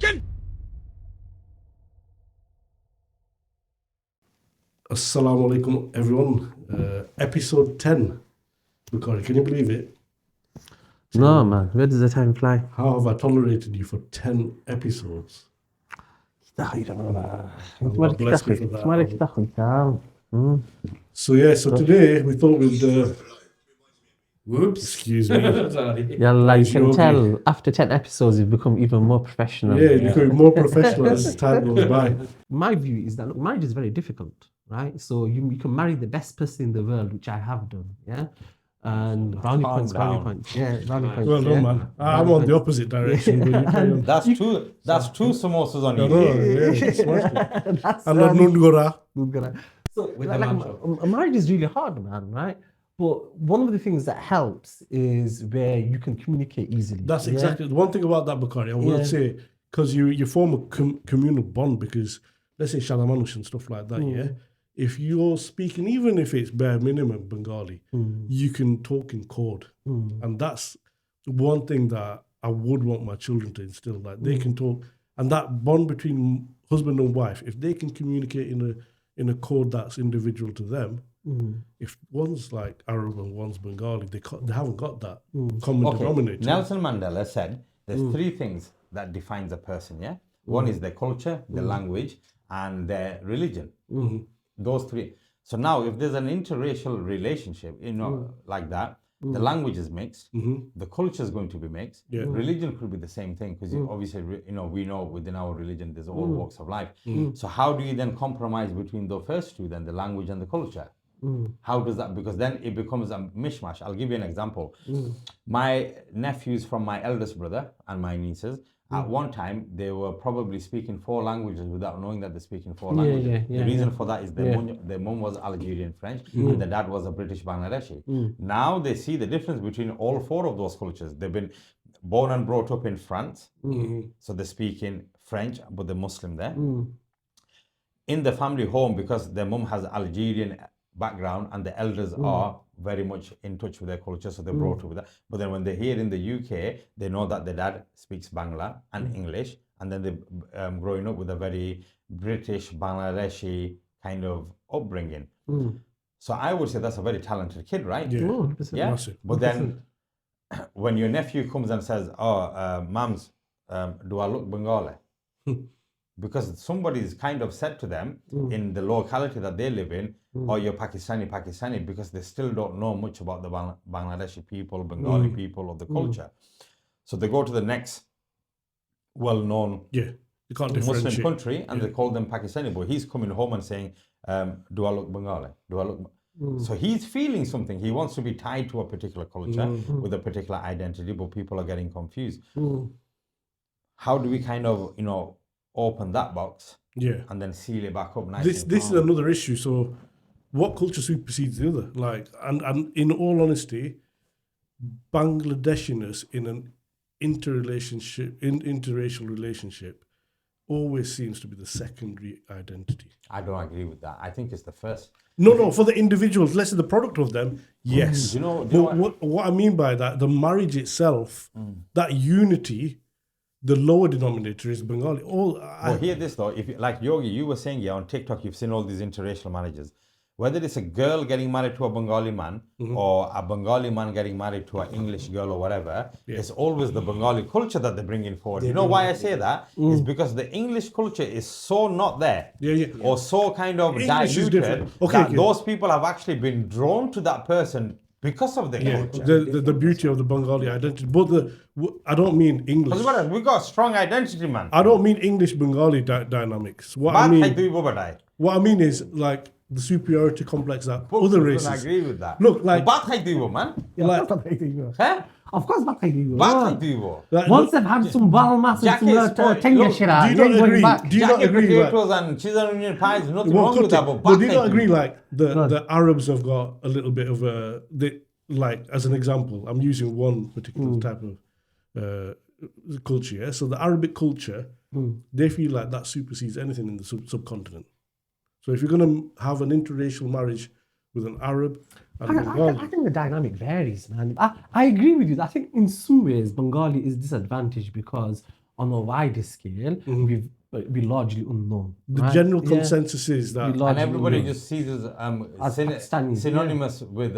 joking? Assalamu alaikum, everyone. Episode 10. Bukhari, can you believe it? No, man. Where does the time fly? How have I tolerated you for 10 episodes? Allah bless me for that. So today we thought we'd... Whoops, excuse me. Yeah, like you can tell, after 10 episodes, you've become even more professional. Yeah, you're becoming more professional as time goes by. My view is that, look, marriage is very difficult, right? So you can marry the best person in the world, which I have done, yeah? And brownie points. Yeah, brownie points. Well done, man. I'm on the opposite direction. But you carry on. That's two samosas on you. That's and not nungora. So a marriage is really hard, man, right? But one of the things that helps is where you can communicate easily. That's exactly the one thing about that, Bukhari. I would say, because you form a communal bond, because let's say Shalamanush and stuff like that, yeah? If you're speaking, even if it's bare minimum Bengali, you can talk in code. And that's one thing that I would want my children to instill, like they can talk. And that bond between husband and wife, if they can communicate in a code that's individual to them, if one's like Arab and one's Bengali, they haven't got that common denominator. Nelson Mandela said there's three things that defines a person, yeah? One is their culture, their language, and their religion. Those three. So now if there's an interracial relationship, like that, the language is mixed, the culture is going to be mixed, religion could be the same thing, because obviously, we know within our religion there's all walks of life. So how do you then compromise between the first two, then the language and the culture? How does that, because then it becomes a mishmash. I'll give you an example. My nephews from my eldest brother and my nieces, at one time, they were probably speaking 4 languages without knowing that they're speaking 4 languages. The reason for that is their mom was Algerian French and their dad was a British Bangladeshi. Now they see the difference between all 4 of those cultures. They've been born and brought up in France, so they're speaking French, but they're Muslim there. In the family home, because their mom has Algerian background and the elders are very much in touch with their culture, so they're brought up with that. But then when they're here in the UK, they know that their dad speaks Bangla and English, and then they're growing up with a very British, Bangladeshi kind of upbringing. So I would say that's a very talented kid, right? Yeah. Massive. But then when your nephew comes and says, Mams, do I look Bengali? Because somebody's kind of said to them in the locality that they live in, you're Pakistani, because they still don't know much about the Bangladeshi people, Bengali people, or the culture. So they go to the next well-known Muslim country and they call them Pakistani, but he's coming home and saying, do I look Bengali? Do I look... So he's feeling something. He wants to be tied to a particular culture with a particular identity, but people are getting confused. How do we kind of, open that box and then seal it back up nicely? This is another issue. So what culture supersedes the other? Like, and in all honesty, Bangladeshiness in an interracial relationship always seems to be the secondary identity. I don't agree with that. I think it's the first. No, for the individuals, less of the product of them, yes. What I mean by that, the marriage itself, that unity, the lower denominator is Bengali. Hear this though, if like Yogi, you were saying on TikTok, you've seen all these interracial marriages. Whether it's a girl getting married to a Bengali man or a Bengali man getting married to an English girl or whatever, it's always the Bengali culture that they're bringing forward. You know why I say that? It's because the English culture is so not there or so kind of diluted that those people have actually been drawn to that person because of the culture. The beauty of the Bengali identity. But I don't mean English. We got a strong identity, man. I don't mean English Bengali dynamics. What I mean is like the superiority complex that other races. I agree with that. Look, like... man. Of course, but once they've had some balmas and some tenga do you not agree? Do you not agree? Potatoes and cheese and onion pies, nothing wrong with that. But do you not agree? Like the Arabs have got a little bit of like as an example, I'm using one particular type of culture. Yeah? So the Arabic culture, they feel like that supersedes anything in the subcontinent. So if you're going to have an interracial marriage with an Arab and Bengali... I think the dynamic varies, man. I agree with you. I think in some ways Bengali is disadvantaged because on a wider scale, we largely unknown. The right? general Yeah. consensus is that. We And largely everybody unknown. just sees us As Pakistanis, synonymous with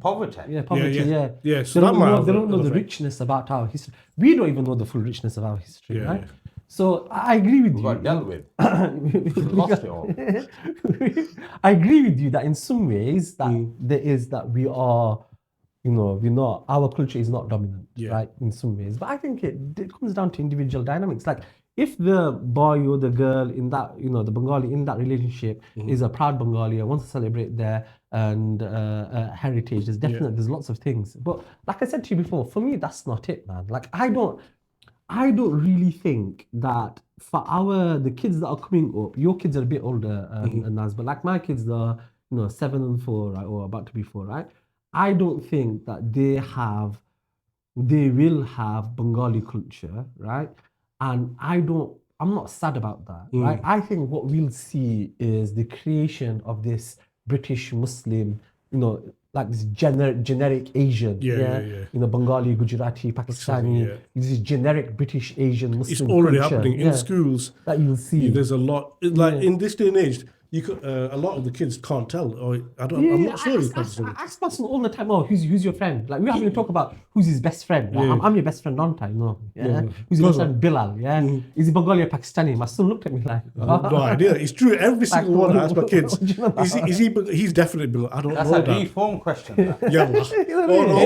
poverty. Yeah, poverty, yeah. Yeah, so they that don't might know, have they a- don't know an the effect. richness about our history. We don't even know the full richness of our history, Yeah, right? yeah. So I agree with We you. got dealt with. Lost it all. I agree with you that in some ways that Mm. there is that we are, we're not, our culture is not dominant, Yeah. right? In some ways. But I think it comes down to individual dynamics. Like if the boy or the girl in that, the Bengali in that relationship Mm-hmm. is a proud Bengali and wants to celebrate their heritage, there's lots of things. But like I said to you before, for me, that's not it, man. Like I don't really think that for the kids that are coming up, your kids are a bit older, Naz, but like my kids are, 7 and 4, right, or about to be 4, right? I don't think that they will have Bengali culture, right? And I'm not sad about that, right? I think what we'll see is the creation of this British Muslim, like this generic Asian, Yeah. Bengali, Gujarati, Pakistani, yeah. this is generic British Asian Muslim It's already culture, happening in schools. that you'll see. There's a lot. Like in this day and age, you could, a lot of the kids can't tell. Or I'm not sure. I ask person all the time, who's your friend? Like we're having to talk about who's his best friend. Like, I'm your best friend, aren't I? No. Yeah. Who's your best friend? Bilal, yeah. Is he Bengali or Pakistani? My son looked at me like, I have no idea. It's true. Every single one I ask my kids. what do you know about He's definitely Bengali. I don't That's know a that. reform question. that. Yeah,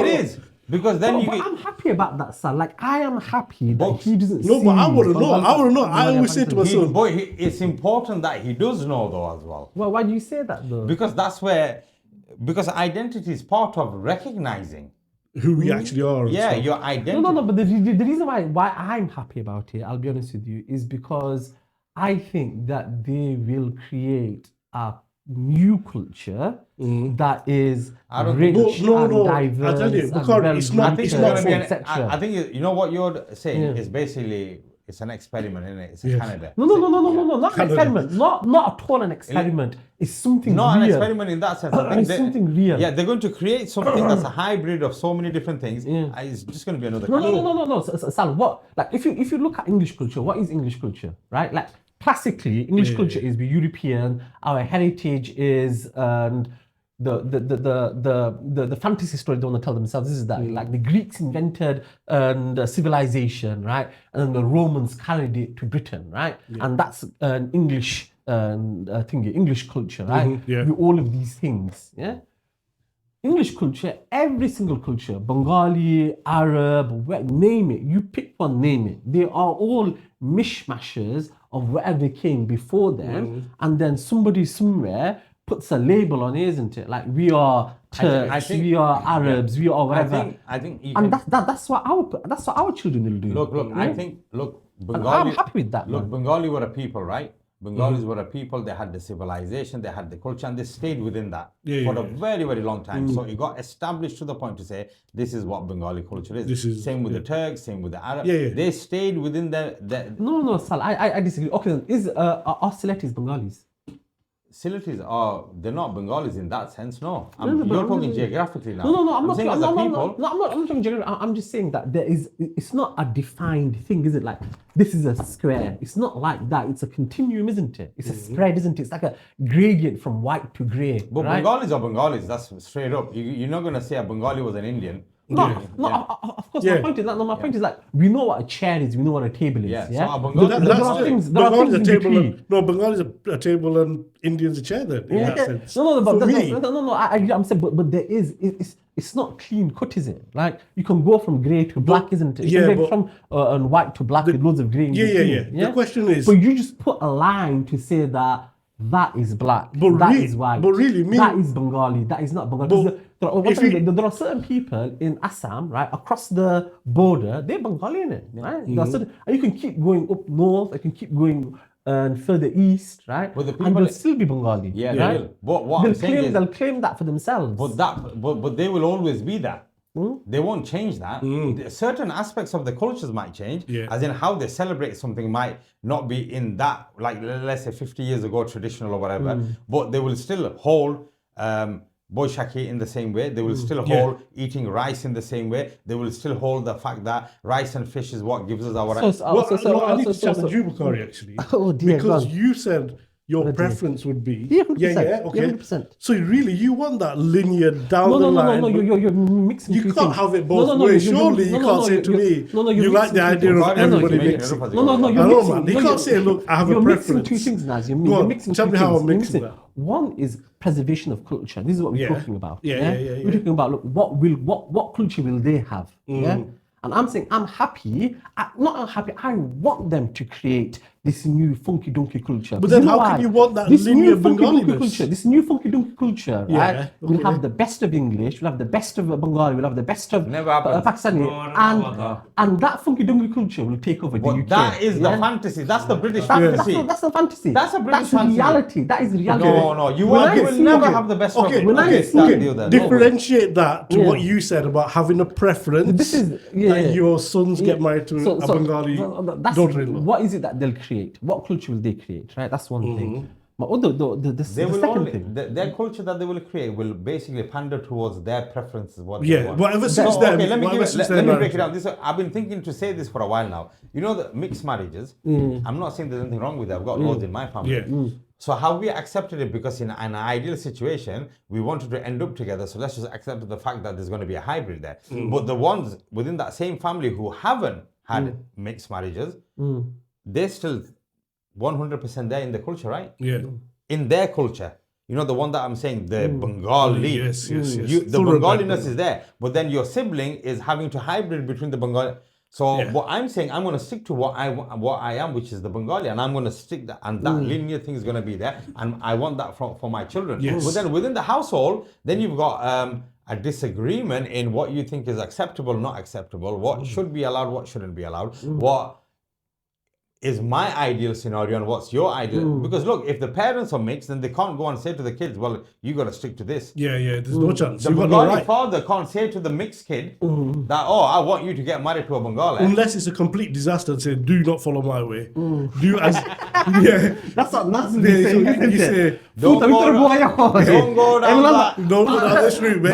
It is. Because then But I'm happy about that, son. Like I am happy that he doesn't No, see. but I want to know. I always say to my He, son, boy, it's important that he does know though as well. Well, why do you say that though? Because because identity is part of recognizing. who we actually are. and Yeah, stuff. your identity. No. But the reason why I'm happy about it, I'll be honest with you, is because I think that they will create a new culture that is rich No, and no, diverse. I tell you, and because it's not- I think it's it's not going to be etc. I think you know what you're saying Yeah. is basically it's an experiment, isn't it? It's a Yes. Canada. No, not an experiment. Not at all an experiment. It's something Not real. an experiment in that sense. I think It's something real. Yeah, they're going to create something that's a hybrid of so many different things. Yeah. It's just going to be another. No. Sal, what? Like, if you look at English culture, what is English culture, right? Like, classically, English culture is we're European. Our heritage is the fantasy story they want to tell themselves. This is that like the Greeks invented civilization, right? And then the Romans carried it to Britain, right? And that's an English English culture, right? Yeah. With all of these things, yeah. English culture, every single culture, Bengali, Arab, name it, you pick one, name it. They are all mishmashes of whatever came before them, and then somebody somewhere puts a label on it, isn't it? Like we are Turks, I think- we are Arabs, we are whatever. I think you And can- that's what our children will do. Look, right? Bengali. I'm happy with that, Look, man. Bengali were a people, right? Bengalis were a people. They had the civilization, they had the culture, and they stayed within that for a very, very long time. So it got established to the point to say this is what Bengali culture is. This is- same with the Turks, same with the Arabs. Yeah. They stayed within the No, Sal, I disagree. Okay, then, are Sylhetis Bengalis? Sylhetis they're not Bengalis in that sense. No, No, but you're I'm talking just- geographically now. No, I'm not saying talking. as a I'm people. not talking generally. I'm just saying that it's not a defined thing, is it? Like this is a square. It's not like that. It's a continuum, isn't it? It's a spread, isn't it? It's like a gradient from white to grey. But right? Bengalis are Bengalis. That's straight up. You're not going to say a Bengali was an Indian. No, of course. Yeah. My point is that. No, my point is like we know what a chair is. We know what a table is. Yeah, Yeah. so a But Bengali- that- There that's are it. things- there are Bengali is a things in table. between. No, Bengali is a table and Indian's a chair. Then in that sense. No, but For me, no. I'm saying, but there is. It's not clean cut, is it? Like you can go from grey to black, isn't it? You yeah, can go but from and white to black with loads of grey. In Yeah. between, The question is, but you just put a line to say that is black, But that re- is white, but really, me- that is Bengali, that is not Bengali. But There are certain people in Assam, right, across the border, they're Bengali in it, right? There are certain, and you can keep going up north, you can keep going further east, right? But the and people- they'll still be Bengali. Yeah, right? they will. But what I'm saying is, They'll claim that for themselves. but they will always be that. They won't change that. Certain aspects of the cultures might change, Yeah. as in how they celebrate something might not be in that, like let's say 50 years ago, traditional or whatever, but they will still hold boishaki in the same way. They will still hold eating rice in the same way. They will still hold the fact that rice and fish is what gives us our... I need to challenge you, Bukhari, actually. Oh dear, because God. you said your preference would be... Yeah, 100%. Yeah, okay. 100%. So really, you want that linear down the line. No, you're mixing You two can't things. have it both ways. Surely you can't say to me, you like the idea of everybody mixing. No, you're I know, mixing. man. You can't say, look, I have a preference. You're mixing two things, Naz. You're Go on, mixing tell two me how things. I'm You're mixing mixing. that. One is preservation of culture. This is what we're talking about. Yeah. We're talking about, look, what culture will they have? Yeah. And I'm saying I'm happy. Not unhappy. I want them to create this new funky donkey culture. But then how can you want that this linear new funky donkey Bengaliness? culture? This new funky donkey culture, Yeah, right? We'll have the best of English. We'll have the best of Bengali. We'll have the best of Never happened. Pakistani, and that funky donkey culture will take over the But UK. that is the fantasy. That's the British fantasy. That's the fantasy. That's a British That's fantasy. reality. That is reality. No. You will never have the best of it. Differentiate that to what you said about having a preference. This is that your sons get married to a Bengali daughter-in-law. What is it that they'll create? What culture will they create? Right, that's one thing. But the second thing, their culture that they will create will basically pander towards their preferences. What they Yeah, want. whatever suits them. Let me whatever break it down. I've been thinking to say this for a while now. You know, the mixed marriages. I'm not saying there's anything wrong with that. I've got loads in my family. Yeah. So how we accepted it, because in an ideal situation, we wanted to end up together. So let's just accept the fact that there's going to be a hybrid there. But the ones within that same family who haven't had mixed marriages, they're still 100% there in the culture, right? Yeah. In their culture. You know, the one that I'm saying, the Bengali. Yes. The Bengaliness is there. But then your sibling is having to hybrid between the Bengali. So what I'm saying, I'm going to stick to what I am, which is the Bengali, and I'm going to stick that, and that linear thing is going to be there, and I want that for my children. Yes. But then within the household, then you've got a disagreement in what you think is acceptable, not acceptable, what should be allowed, what shouldn't be allowed, what is my ideal scenario and what's your ideal. Because look, if the parents are mixed, then they can't go and say to the kids, well, you got to stick to this. Yeah, there's no chance. The You got no Bengali right. father can't say to the mixed kid that, oh, I want you to get married to a Bengali. Unless it's a complete disaster and say, do not follow my way. Do as... yeah. that's what Naz Yeah, is so saying. you say, don't go down that. don't go down this route, mate.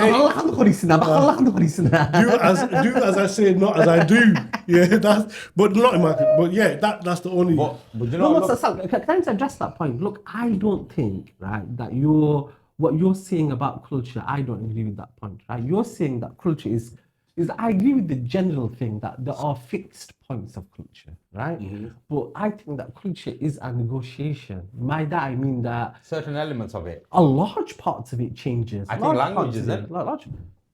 Do as I say, not as I do. Yeah, but not in my... But yeah, that's the only... But you know, Can I address that point? Look, I don't think, right, that what you're saying about culture, I don't agree with that point, right? You're saying that culture is I agree with the general thing that there are fixed points of culture, right? But I think that culture is a negotiation. By that I mean that certain elements of it. a large parts of it changes. I think language is it.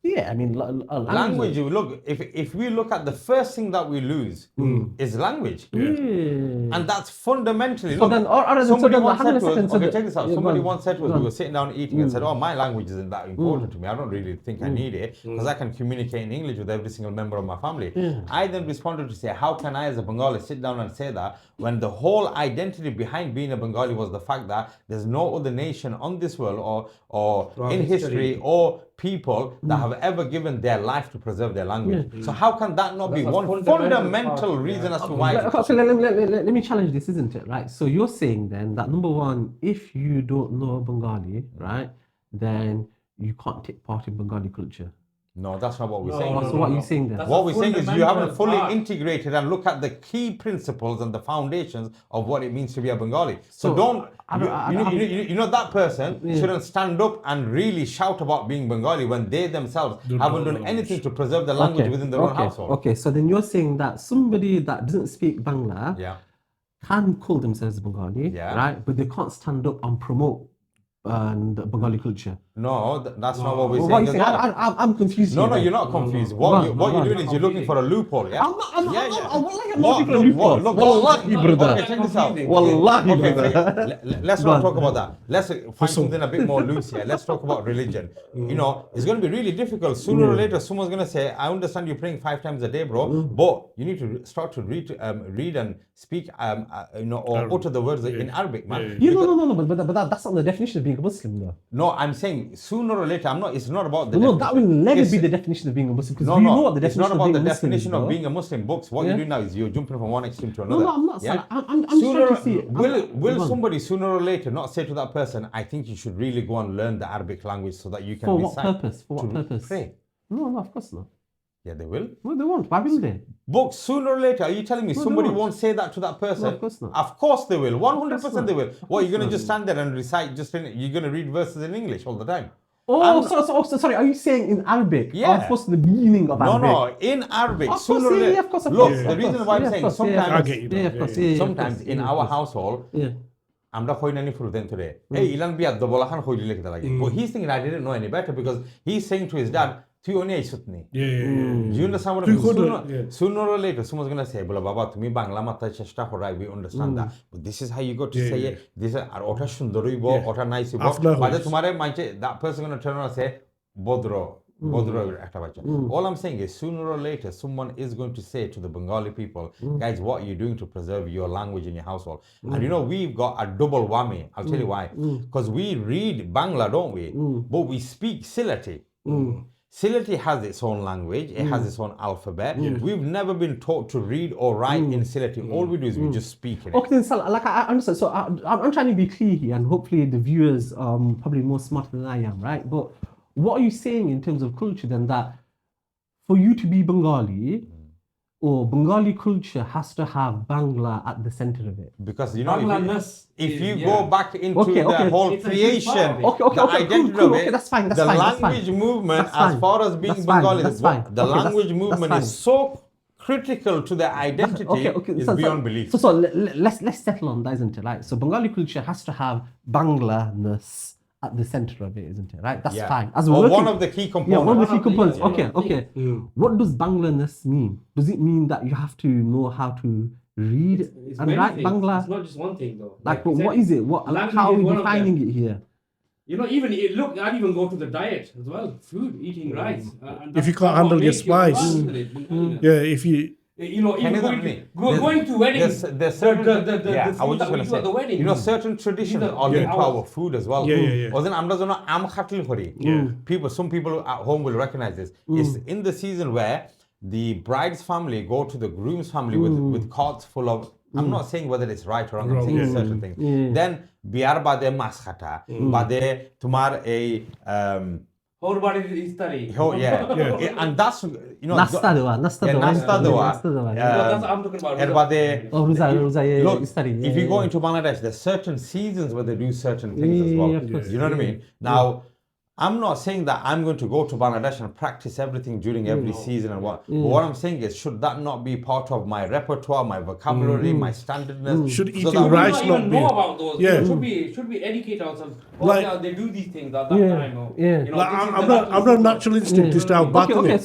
Yeah, I mean, language. Look, if we look at the first thing that we lose is language, and that's fundamentally. So look, then, somebody then, once hang on a said to us, second, so okay, the- check this out. yeah, Somebody go on. once said to us, Go we on. were sitting down eating and said, "Oh, my language isn't that important to me. I don't really think I need it because I can communicate in English with every single member of my family." I then responded to say, "How can I, as a Bengali, sit down and say that when the whole identity behind being a Bengali was the fact that there's no other nation on this world or in history or people that have ever given their life to preserve their language. So how can that not be one fundamental reason as to why? Okay, let me challenge this, isn't it? Right. So you're saying then that number one, if you don't know Bengali, right, then you can't take part in Bengali culture. No, that's not what we're saying. So what are you saying then? What we're saying is you haven't fully integrated and look at the key principles and the foundations of what it means to be a Bengali. So you know that person shouldn't stand up and really shout about being Bengali when they themselves haven't done anything to preserve the language within their own household. Okay, so then you're saying that somebody that doesn't speak Bangla can call themselves Bengali, right? But they can't stand up and promote Bengali culture. No, that's not what we're What saying. are you saying? I'm confused. No, here, you're not confused. What you're doing is you're looking for a loophole. Yeah? I'm not looking for a loophole. Look, Wallahi, brother. Okay, check this out. Wallahi, Okay, brother. let's not talk about that. Let's find something a bit more loose here. Let's talk about religion. You know, it's going to be really difficult. Sooner or later, someone's going to say, I understand you're praying 5 times a day, bro, but you need to start to read and speak, or utter the words in Arabic, man. No, but that's not the definition of being a Muslim, though. No, I'm saying saying sooner or later, it's not about the No, that will never It's- be the definition of being a Muslim, because No, we no, know what the it's not definition of about being the a Muslim definition is, of being a Muslim. Books, what Yeah. you're doing now is you're jumping from one extreme to No, another. no, I'm not. Yeah? I'm just trying to see. Will Go on. somebody sooner or later not say to that person, I think you should really go and learn the Arabic language so that you can For what recite purpose? For what to purpose? pray? No, of course not. Yeah, they will. No, they won't. Why will they? Books, sooner or later, are you telling me No, they somebody won't. won't say that to that person? No, of course not. Of course they will. 100% they will. Of What, you're going to course just stand there and recite, you're going to read verses in English all the time? Oh, so sorry. Are you saying in Arabic? Yeah. Of course, the meaning of No, Arabic. no, in Arabic, Of course, sooner or yeah, later. yeah, of course, of Look, course, the of reason course, why I'm yeah, of saying course, yeah, sometimes, I get you. Yeah, of course. Yeah, sometimes of course, in yeah, our of course. household, Yeah. আমরা কই না নি ফুরুতেন today. Hey, ilan biya dobolahan hoili lekhe dalagi. But he's thinking I didn't know any better because he's saying to his dad, তুই oni aisutni. Yeah. Do you understand what I তুই mean? কোথায়- Sooner or later, someone's going to say, বলে বাবা তুমি বাংলা মাথায় চেষ্টা করাই, we understand that. But this is how you got to say it. This is, আর ওটা সুন্দর হইব, ওটা নাইস হইব। আপনার বাদে হইছে। তোমারে মানছে, that person going to turn around and say, বদ্র একটা বাচ্চা। All I'm saying is, sooner or later, someone is going to say to the Bengali people, guys, what are you doing to preserve your language in your household? And you know, we've got a double whammy. I'll tell you why. Because we read Bangla, don't we? But we speak Silati. Silati has its own language, it has its own alphabet. We've never been taught to read or write in Silati. All we do is we just speak in it. Okay, then, Salah, like I understand. So I'm trying to be clear here, and hopefully the viewers probably more smarter than I am, right? But what are you saying in terms of culture then, that for you to be Bengali or Bengali culture has to have Bangla at the center of it? Because you know, Bangla-ness if is- you yeah. go back into Okay, the whole It's a huge creation, part of it. Okay, the cool, identity cool, of it, okay, that's fine, that's the fine, that's language fine. movement, That's as fine. far as being That's fine, Bengali, that's fine. the Okay, language that's movement fine. is so critical to their identity is beyond belief. So let's settle on that, isn't it? Right. So Bengali culture has to have Bangla-ness at the center of it, isn't it? Right. That's Yeah. fine. As Or we're one working- of the key Yeah, components. one of the key One of the- components. yeah, Okay, yeah. okay. What does Bangla-ness mean? Does it mean that you have to know how to read It's and many write things. Bangla? It's not just one thing though. Like, but what is it? What? Like, language how are is we one of defining them. it here? You know, even look, I'd even go to the diet as well. Food, eating rice. And If you that's can't what handle your makes you spice. Bengali, isn't it? Bengali. Yeah, if you You know, Can even you going agree? to, going to weddings. There's certain, the yeah, I food was just that we going to do at the say, wedding. you know, certain traditions These are- are linked to Yeah. our food as well. Yeah. Wasn't Amazon am khatil khori? Some people at home will recognize this. It's in the season where the bride's family go to the groom's family with carts full of. I'm not saying whether it's right or wrong. I'm saying certain things. Then biar bade mas khata, bade tumar a Whole body istari. oh yeah, and that's you know Nasta dewa, nasta yeah, dewa, nasta dewa. nasta dewa. No, that's what I'm talking about. এর বাদে Oh, Ruza, yeah, look, istari, if yeah, you go yeah. into Bangladesh, there's certain seasons where they do certain things as well. Yeah, of course. You know what I mean? Now, I'm not saying that I'm going to go to Bangladesh and practice everything during every season and what. But what I'm saying is, should that not be part of my repertoire, my vocabulary, my standardness? Should so eating that We rice don't not even be- know about those. Yeah. Should we educate ourselves? Oh, Like- yeah, they do these things at that Yeah, time. Or, yeah. You know, like, this is I'm the not natural natural instinct is to have back Okay, in it.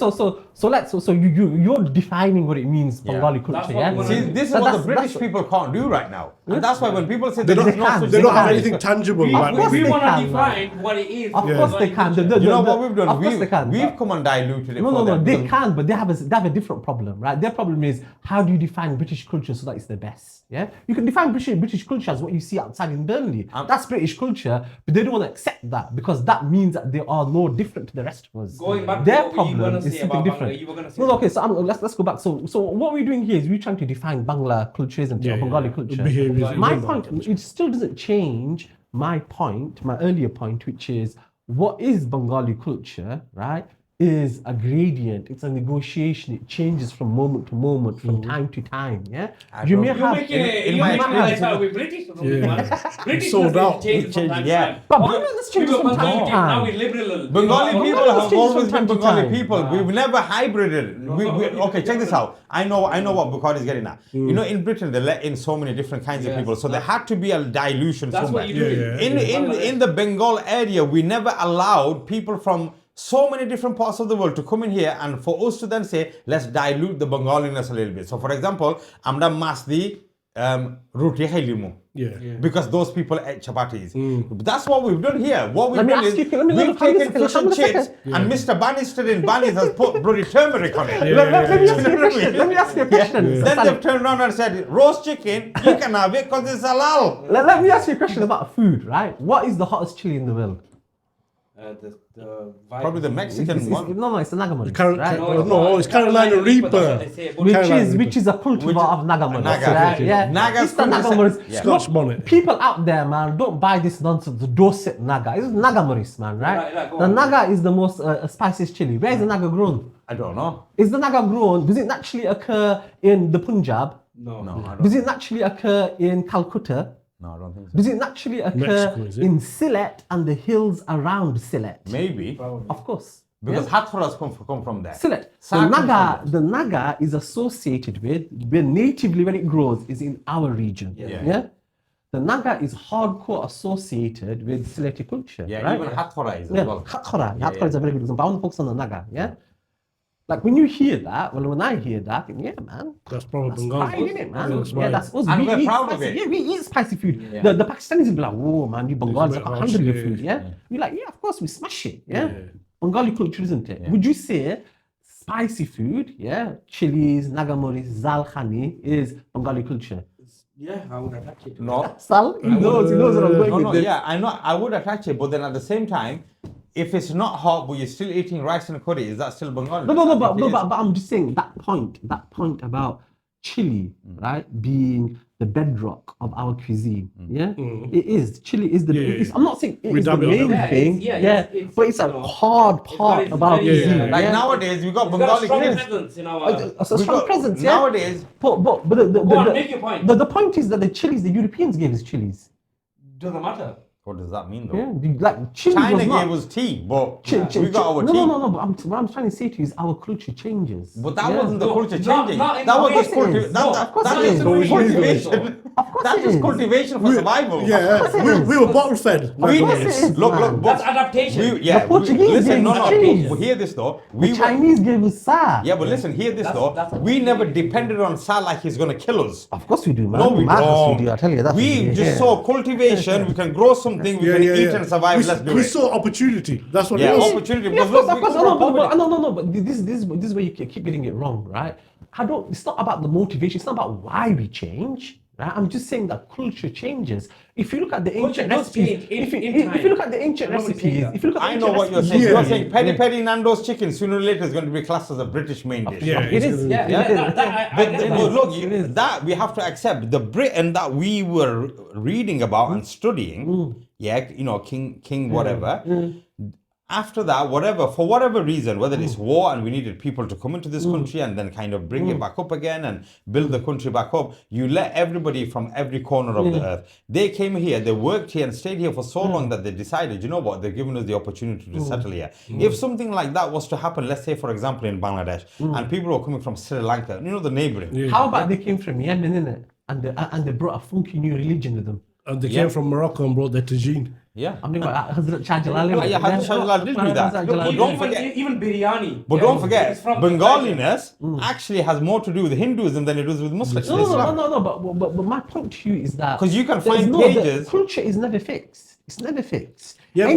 so you're defining what it means Bengali culture, That's what yeah? we wanna See, do. this is But what the that's- British that's- people can't do right now. And that's why when people say They there don't, is no such they don't thing have as- anything tangible. We, Like, course we they want to can, define what it is. Of course they can. You know what we've done? Of course they can. We've come and diluted it No, for no, them. they because- can, but they have a different problem, right? Their problem is, how do you define British culture so that it's the best? Yeah, you can define British culture as what you see outside in Burnley. That's British culture, but they don't want to accept that because that means that they are no different to the rest of us. Going back to Their what you were problem gonna is say something about different. Bangla, you were gonna say No, okay, so let's go back. So what we're doing here is we're trying to define Bangla culture, isn't it? Or Bengali culture. Behaviours in My Bengali point, it still doesn't change my point, my earlier point, which is what is Bengali culture, right? Is a gradient. It's a negotiation. It changes from moment to moment, from time to time. Yeah, you may You're have. making it. in You're my making it like experience- how we British or something. Yeah. Man. British Sold doesn't out. change It from time changes, to yeah. time. But Oh, Bangladesh changes we were from time to Bengali, Now time. we're liberal. Bengali Now- people Bengali have change always from been time to Bengali time. people. We've never hybrided. Okay, check this out. I know what Bukhari is getting at. You know, in Britain they let in so many different kinds of Yes, people, so there had to be a dilution That's somewhere. what you do. Yeah. In the Bengal area, we never allowed people from so many different parts of the world to come in here and for us to then say, let's dilute the Bengaliness a little bit. So for example, amda masdi ruti hailimu. yeah. Because those people ate chapatis. That's what we've done here. What we've Let me done ask is you- let me- we've hang on a taken second, fish hang and on a chips second. and Mr. Bannister in Bannies has put bloody turmeric on it. Let me ask you a question. Let me ask you a question. Then they've turned around and said, roast chicken, you can have it because it's halal. Let me ask you a question about food, right? What is the hottest chili in the world? the Probably the Mexican one. No, it's the Nagamari. Car- right? no, it's Carolina Reaper. That's what they say. Which is a cultivar of Nagamari. Naga. Right? Yeah. Naga's It's the from the Nagamari. yeah. Scotch bonnet. People out there, man, don't buy this nonsense. The Dorset Naga. It's Nagamaris, man, right? Right, go the on. Naga is the most spiciest chili. Where is the Naga grown? I don't know. Is the Naga grown? Does it naturally occur in the Punjab? No. No, I don't. Does it naturally occur in Calcutta? No, I don't think so. Does it naturally occur Mexico, is it? in Sylhet and the hills around Sylhet? Maybe Of course. because Hathoras come from there. Sylhet. Sa comes from The Naga is associated with, natively when it grows, is in our region. Yeah. The Naga is hardcore associated with Sylheti culture. Yeah, right? even Hathora is as Yeah, well. Hathora. Yeah, Hathora is a very good example. I want to focus on the Naga. Yeah. Like when you hear that, when I hear that, I think, yeah, man. That's probably That's Bengali. fine, isn't it, man? Yeah, that's Yeah, right. that's us. And We we're eat proud of spicy. it. Yeah, we eat spicy food. Yeah. The Pakistanis will be like, whoa, man, you Bengalis bit are harsh, hungry with yeah. food. Yeah. Yeah. We're like, yeah, of course, we smash it. Yeah. Yeah. Bengali culture, isn't it? Yeah. Would you say spicy food, yeah, chilies, nagamoris, zalkhani is Bengali culture? Yeah, I would attach it. No, Sal, he knows what I'm going no, with no. this. Yeah, I know. I would attach it, but then at the same time, if it's not hot, but you're still eating rice and curry, is that still Bengali? No, I think it is. but I'm just saying that point about chili, right, being the bedrock of our cuisine. Yeah, it is. Chili is the. Yeah, it's- yeah. I'm not saying We it's the dab it on main everything. thing. Yeah, Yeah, it's, but it's a you know, hard it's part very- of our very- cuisine. yeah. Like yeah? nowadays, we got We've got a Bengali strong kids. presence in our. It's a We strong got- presence. Yeah. Nowadays, But Go on, make your point. the point is that the chilies the Europeans gave us chilies. Doesn't matter. what does that mean though? Yeah, like chili China was not. gave us tea, but Chi- we got our no, tea. no. But what I'm trying to say to you is our culture changes. But that Yeah. wasn't the No, culture not- changing. not in That the was way just it is. No, of that course that's it just is. cultivation. Of course That's it just is. cultivation for survival. Yeah, we were bottle fed. We course it is, look, man. That's adaptation. yeah. Portuguese listen, gave no, us no. chilies. But hear this though. The We were, Chinese gave us sa. yeah, but listen, hear this That's though. a- We never depended on Sal like he's gonna kill us. Of course we do, man. No, we Madness don't. we do. I tell you that. We just saw cultivation. We can grow something. We Yeah, can yeah, eat yeah. and survive. Let's do We it. saw opportunity. That's what Yeah, it was. opportunity. Yeah, Because of course, look, of course. we come from poverty. No. But this is where you keep getting it wrong, right? It's not about the motivation. It's not about why we change. Right? I'm just saying that culture changes. If you look at the ancient does recipes, change in if you look at the ancient Nobody's saying recipes, that. if you look at the I know ancient what you're recipes- saying. Yeah. You're saying peri peri Nando's chicken sooner or later is going to be classed as a British main dish. Yeah, It is. Yeah, Yeah, I But, get but that. look, that we have to accept. The Britain that we were reading about and studying, yeah, you know, King whatever. After that, for whatever reason, whether it's war and we needed people to come into this country and then kind of bring it back up again and build the country back up, you let everybody from every corner of the earth. They came here, they worked here and stayed here for so long that they decided, you know what, they're giving us the opportunity to settle here. If something like that was to happen, let's say, for example, in Bangladesh, and people were coming from Sri Lanka, you know, the neighboring. Yeah. How about they came from Yemen, innit? And they brought a funky new religion with them. And they came from Morocco and brought their tagine. Yeah. I'm thinking about Hazrat Shah Jalal. Yeah, Hazrat Shah Jalal did do that. Hazrat Look, Jalal. but don't forget- Even biryani. But Yeah, don't it's forget, from Bengaliness actually has more to do with Hinduism than it does with Muslims. No. But my point to you is that 'Cause you can there's find the pages- culture is never fixed. It's never fixed. Yeah, but-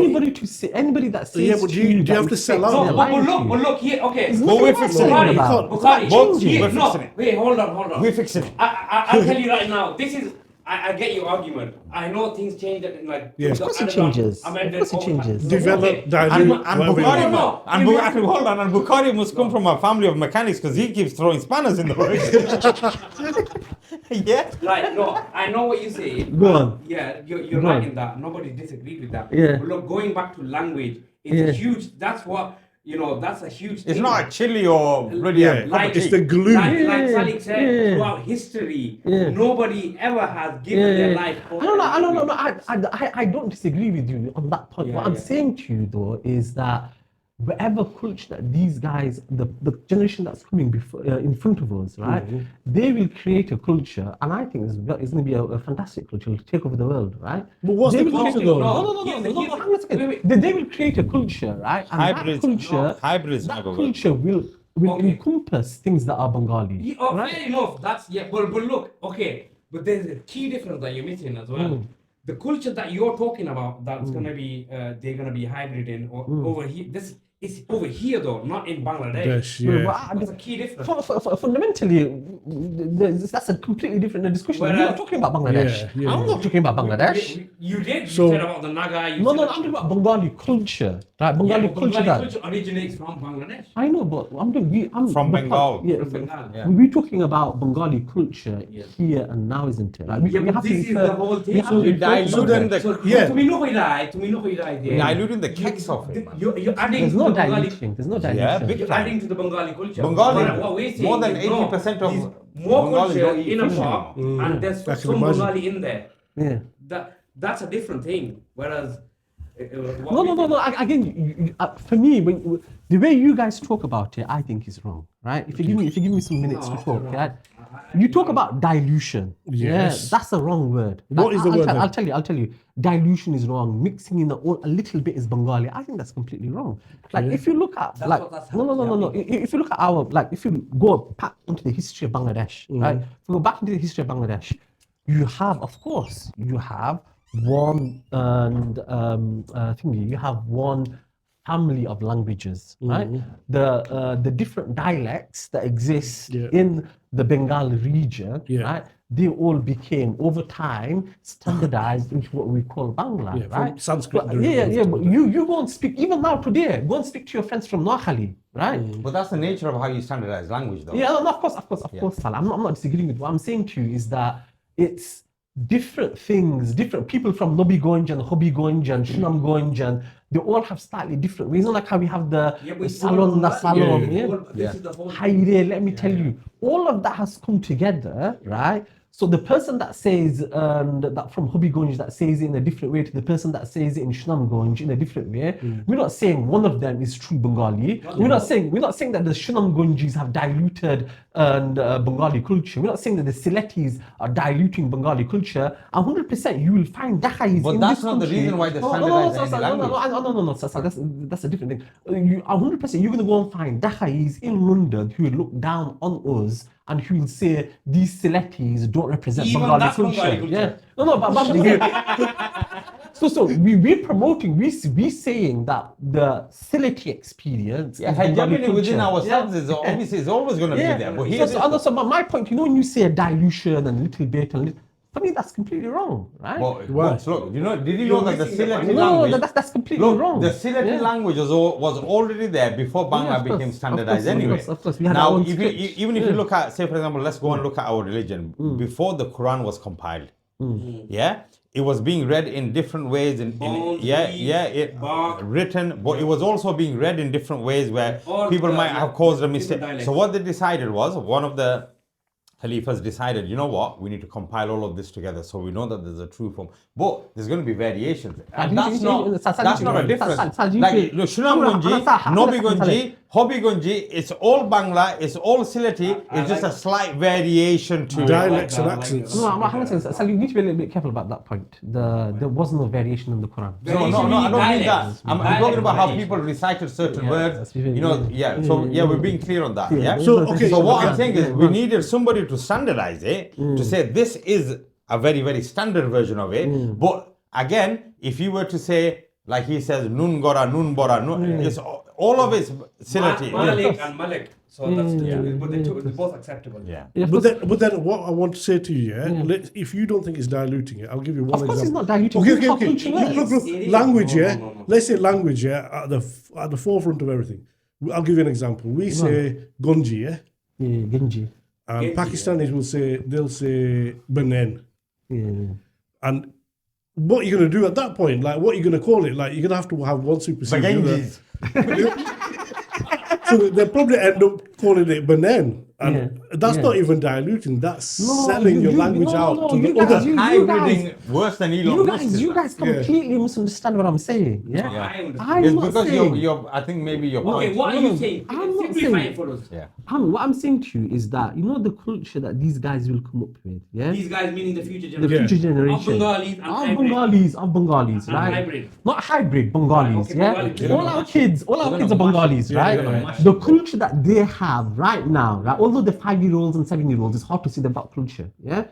Anybody that says Yeah, but do you that have to it's sell fixed, out? they're No, lying to you. but look here. Okay. It's But nothing we're about fixing lying it. about. Bukhari. But Here, we're no, fixing it. wait, hold on. We're fixing it. I'll tell you right now. This is. I get your argument. I know things change. Like Yeah. Of course it changes. Of course it changes. Develop, dilute, And whatever you Bukhari, want. hold on, and Bukhari must come from a family of mechanics because he keeps throwing spanners in the works. Yeah. Right, no, I know what you say. Go on. Yeah, you're Go right on. in that. Nobody disagreed with that. Yeah. But look, going back to language, it's Yeah. a huge. That's what that's a huge. It's thing. not a chili or bloody Yeah, Like- it's the glue. Like Yeah, Salik said, yeah. throughout history, Yeah. nobody ever has given their life. For I don't know. I don't disagree with you on that point. Yeah, What I'm yeah. saying to you though is that whatever culture that these guys, the generation that's coming before in front of us, right? They will create a culture, and I think it's going to be a fantastic culture to take over the world, right? But what's They the will culture create- though? No. Here's the- Hang on a second. wait. They will create a culture, right? And Hybrids. that culture, Hybrids that never work. culture will Okay. encompass things that are Bengali. Yeah, right? fair enough. That's but look, okay. But there's a key difference that you're missing as well. The culture that you're talking about, that's gonna be they're gonna be hybrid in over here. It's over here though, not in Bangladesh. Dash, yeah. That's a key difference. Fundamentally, that's a completely different discussion. We're Whereas- not talking about Bangladesh. Yeah, I'm not talking about Bangladesh. You did. So- You said about the Naga. You No, said I'm talking about Bengali culture. Right? Yeah, Bengali but culture. Bengali that- culture originates from Bangladesh. I know, but I'm From Bengal. Yeah, From Bengal. Yeah. we're talking about Bengali culture Yeah. here and now, isn't it? Like, we Yeah, but have to this is refer- the whole we thing. have to You refer- diluted the, So, Yeah. to me, no right. To me, no right. you're diluting the kicks of it, man. You're adding There's to no the Bengali. diluting. There's no dilution. Yeah, big You're time. adding to the Bengali culture. Bengali, What we're saying more than is, no, 80% of there's more Bengalis culture don't eat in a fish pot, anymore. and there's I can some imagine. Bengali in there. Yeah. That's a different thing. Whereas, what No, we no, no, think- no. Again, for me, the way you guys talk about it, I think is wrong, right? If you give me some minutes to talk, right? You talk about dilution. Yes. Yeah, that's the wrong word. What is the word then? I'll tell you. Dilution is wrong. Mixing in a little bit is Bengali. I think that's completely wrong. Like if you look at That's like what that's no. If you look at if you go back into the history of Bangladesh, right? If you go back into the history of Bangladesh, you have one and thingy. You have one family of languages, right? The different dialects that exist Yeah. in the Bengal region, Yeah. right? They all became over time standardized into what we call Bangla, Yeah, from right? Sanskrit But, yeah, derivative. but you go and speak even now today. Go and speak to your friends from Noakhali, right? But that's the nature of how you standardize language, though. Yeah, no, of course, Salah. I'm not disagreeing with what I'm saying to you is that it's different things, different people from Nobi Gonjan, Hobi Gonjan, Shunam Gonjan, they all have slightly different ways. Not like how we have the but salon, the all- salon. yeah, Yeah. all- This is the whole. Haire, let me tell you, all of that has come together, right? So the person that says that from Hobi Gonj that says it in a different way to the person that says it in Shunam Gonj in a different way, we're not saying one of them is true Bengali. We're not saying that the Shunam Gonjis have diluted Bengali culture. We're not saying that the Siletis are diluting Bengali culture. 100% you will find Dakhais But in that's this not the country. reason why they No, standardize no, any no, language. Sasa, that's a different thing. 100% you're going to go and find Dakhais in London who will look down on us and who will say these Siletis don't represent Even Bengali that's culture. Bengali culture. Yeah. No, but so we're promoting, we're saying that the Sileti experience Yeah, is Bengali hegemony within culture. ourselves is obviously is always going to be there. But here's So my point, but my saying dilution and little bit and for me that's completely wrong, right? But Why? look, did you know that the missing the Sileti point. No, language? that's completely wrong. The Sileti Yeah. language was already there before Bangla of course, became of standardized course, of anyway. course, of course. We had our Now, own if script. even if you Yeah. look at, say for example, let's go and look at our religion. Before the Quran was compiled, yeah, it was being read in different ways. Bones, leaves, bark. Written, but it was also being read in different ways where All people the- might have caused a different mistake. dialects. So what they decided was, one of the Khalifas decided, you know what, we need to compile all of this together so we know that there's a true form. But there's going to be variations. And that's not a difference. Like Shunam Gunji, Nobi Gunji, Hobi Gunji, it's all Bangla, it's all Sileti, it's just a slight variation to Dialects that, and I like accents. that. No, I'm not saying so you need to be a little bit careful about that point. There was no variation in the Quran. No, I don't mean that. Dialects. I'm talking about how Dialect people recited certain Yeah, words. that's very- You know, yeah. So we're being clear on that. Yeah. So, okay, So what okay. I'm saying is, we needed somebody to standardize it to say this is a very very standard version of it. But again, if you were to say like he says, nun gora, nun bora, nun, it's all of it's Sileti. Malik and Malik. So that's but they're both acceptable. Yeah. Yeah, of But course- then what I want to say to you, if you don't think it's diluting it, I'll give you one Of course example. it's not diluting. Okay, This is how okay. culture works. Look, It is. language, No, yeah. no. Let's say language, yeah, at the forefront of everything. I'll give you an example. We say Gunji, yeah, Yeah, Genji. and Genji, Pakistanis they'll say Banen. Yeah. And what you're gonna do at that point? Like, what you're gonna call it? Like, you're gonna have to have one supersede the other. Bagenjis. So they'll probably end up calling it Banen. And Yeah. that's Yeah. not even diluting. That's No, selling your language out to you the guys, other. you Hybriding worse than Elon Musk. you guys completely misunderstand what I'm saying. Yeah. I understand. I'm It's not because saying. you're I think maybe your Okay, point. what are you saying? I'm not Simplify saying- it for us. Yeah. What I'm saying to you is that the culture that these guys will come up with, yeah, These guys meaning the future the generation. future generation, Of Bengalis and of Bengalis, And right? hybrid. Not hybrid Bengalis, Okay, yeah. Bengali. All our kids are Bengalis, Yeah, right? they're gonna The culture that they have right now, right? All although the 5-year-olds and 7-year-olds, it's hard to see them about culture, yeah?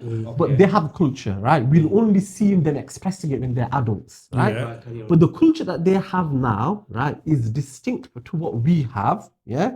But they have culture, right? We'll only see them expressing it when they're adults, right? Yeah. But the culture that they have now, right, is distinct to what we have, yeah?